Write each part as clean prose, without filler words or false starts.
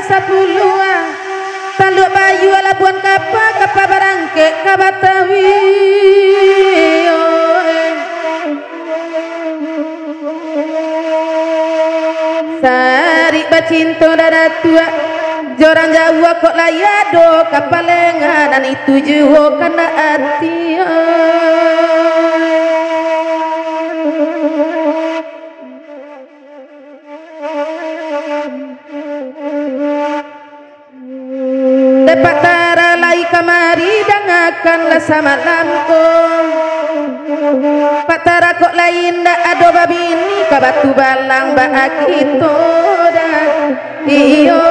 Sepuluh taluk bayu labuan kapa barangke kabatawi sari bacinto dada tua jorang Jawa kok layado kapalenga dan itu juwo kana hati Depak tara lai kamari dangakanlah sama lampu Pak tara kok lain dak ado babi ini kabatu balang baak itu dah iyo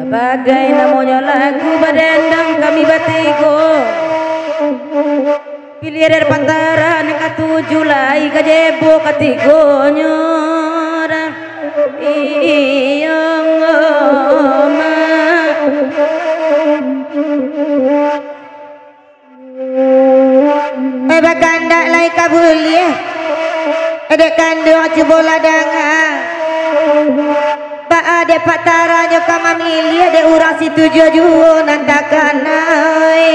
bagai namanya lagu badendang kami batigo pilih dari pantara nek tujuh lai gajebo katigonyo dah iya ngoma baganda lai kabuli edek kandung cubola danga ba ade patara nyo kamamili ade urang situ jojo nandakanai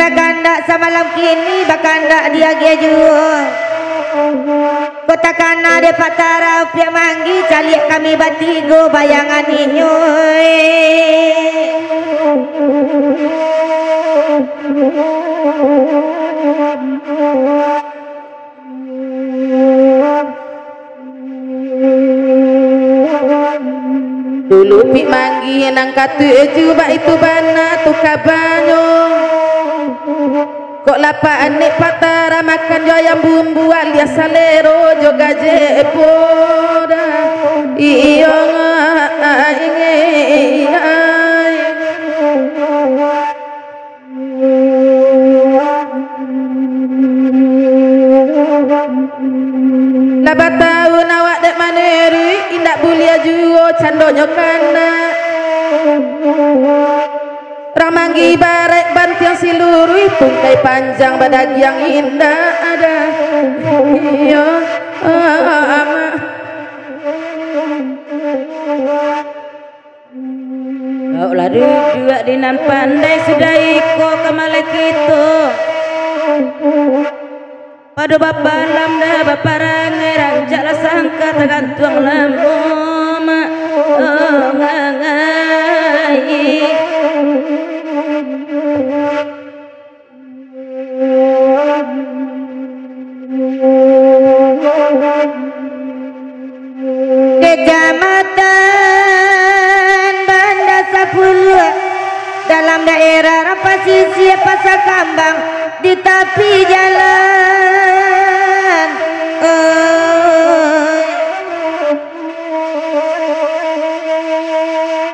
baganda samalam kini baganda dia geju kota kana de patara upia manggi caliak kami batigo bayangan inyo dulu pi manggi nang katuju ba itu bana tu kabanyo kok lapaan nek patara makan joyang bumbu alias salero joga jepoda iyo laba tahun awak dek maneri indak bulia juo candonyo kana ramanggi barek bantiang silurui tungkai panjang badag yang indah ada iya kau lari dua dinan pandai sudah iko kemalek itu pada bapak lamda bapak rangai ranjala sangka tergantung lamoma ngangai Kecamatan Banda Sapulu dalam daerah Rapasisi Pasar Kambang di tepi jalan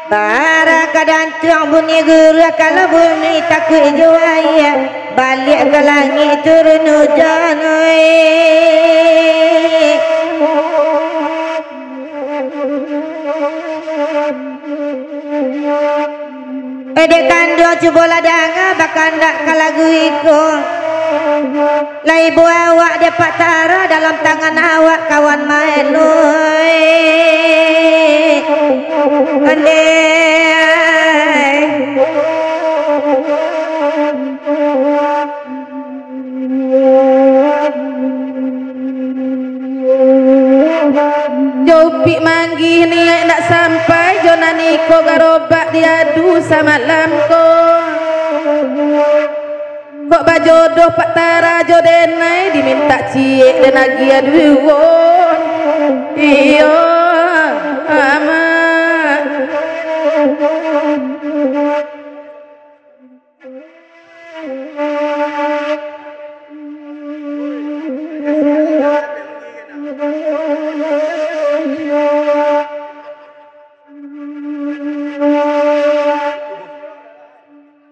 para kadang tuang bunyi guru kalau bumi takut juaya balik ke langit turun hujan edek kandung cubola danga bakandak kalagu iko lai awak dapat tara dalam tangan awak kawan main Jopi manggi ni nak sampai jonani ko garobak diadu sama lamko kok bajodoh pak tara jodenai diminta ciek dan lagi aduh iyo